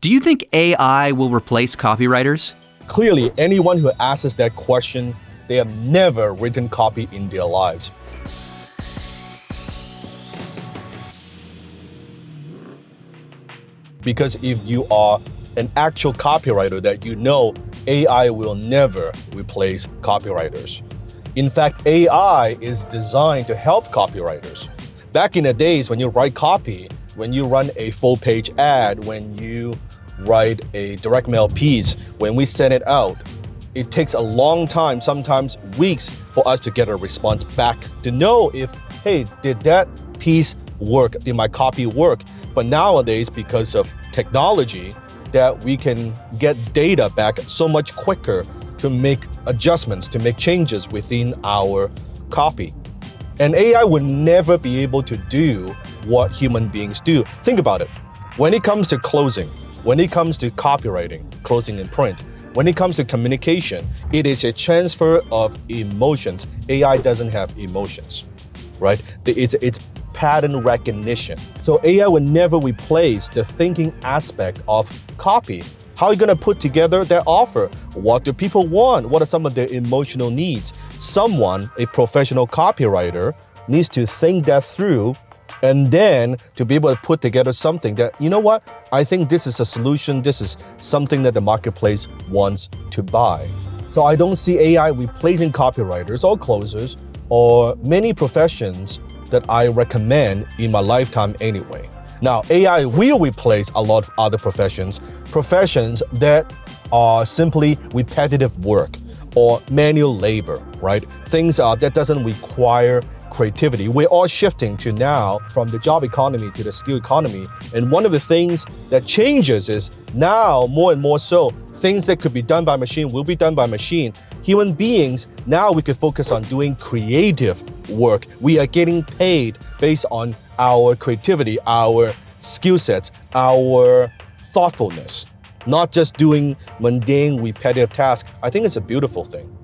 Do you think AI will replace copywriters? Clearly, anyone who asks that question, they have never written copy in their lives. Because if you are an actual copywriter, that you know AI will never replace copywriters. In fact, AI is designed to help copywriters. Back in the days when you write copy, when you run a full-page ad, when you write a direct mail piece, when we send it out, it takes a long time, sometimes weeks, for us to get a response back to know if, hey, did that piece work? Did my copy work? But nowadays, because of technology, that we can get data back so much quicker to make adjustments, to make changes within our copy. And AI would never be able to do what human beings do. Think about it. When it comes to closing, when it comes to copywriting, closing in print, when it comes to communication, it is a transfer of emotions. AI doesn't have emotions, right? It's pattern recognition. So AI will never replace the thinking aspect of copy. How are you going to put together that offer? What do people want? What are some of their emotional needs? Someone, a professional copywriter, needs to think that through and then to be able to put together something that, you know what, I think this is a solution, this is something that the marketplace wants to buy. So I don't see AI replacing copywriters or closers or many professions that I recommend in my lifetime anyway. Now, AI will replace a lot of other professions that are simply repetitive work or manual labor, right? Things that doesn't require creativity. We're all shifting to now from the job economy to the skill economy. And one of the things that changes is now more and more so, things that could be done by machine will be done by machine. Human beings, now we could focus on doing creative work. We are getting paid based on our creativity, our skill sets, our thoughtfulness, not just doing mundane, repetitive tasks. I think it's a beautiful thing.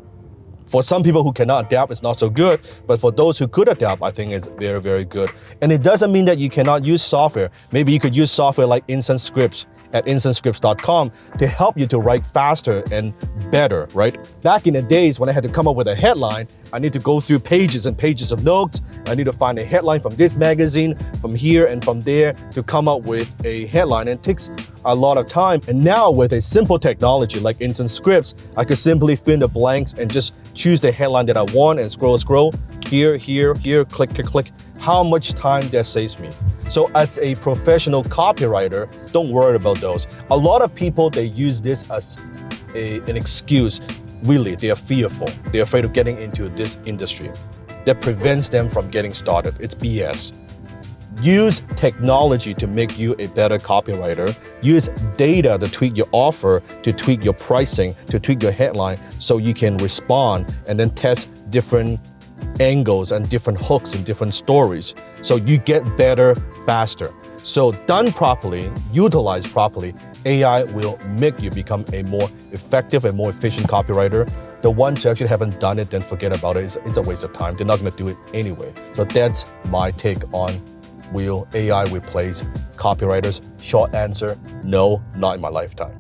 For some people who cannot adapt, it's not so good. But for those who could adapt, I think it's very, very good. And it doesn't mean that you cannot use software. Maybe you could use software like Instant Scripts at instantscripts.com to help you to write faster and better, right? Back in the days when I had to come up with a headline, I need to go through pages and pages of notes. I need to find a headline from this magazine, from here and from there to come up with a headline. And it takes a lot of time. And now with a simple technology like Instant Scripts, I could simply fill in the blanks and just choose the headline that I want and scroll, here, click. How much time that saves me. So as a professional copywriter, don't worry about those. A lot of people, they use this as an excuse. Really, they are fearful. They're afraid of getting into this industry. That prevents them from getting started. It's BS. Use technology to make you a better copywriter. Use data to tweak your offer, to tweak your pricing, to tweak your headline so you can respond and then test different angles and different hooks and different stories so you get better faster. So done properly, utilized properly, AI will make you become a more effective and more efficient copywriter. The ones who actually haven't done it, then forget about it. It's a waste of time. They're not going to do it anyway. So that's my take on will AI replace copywriters? Short answer, no, not in my lifetime.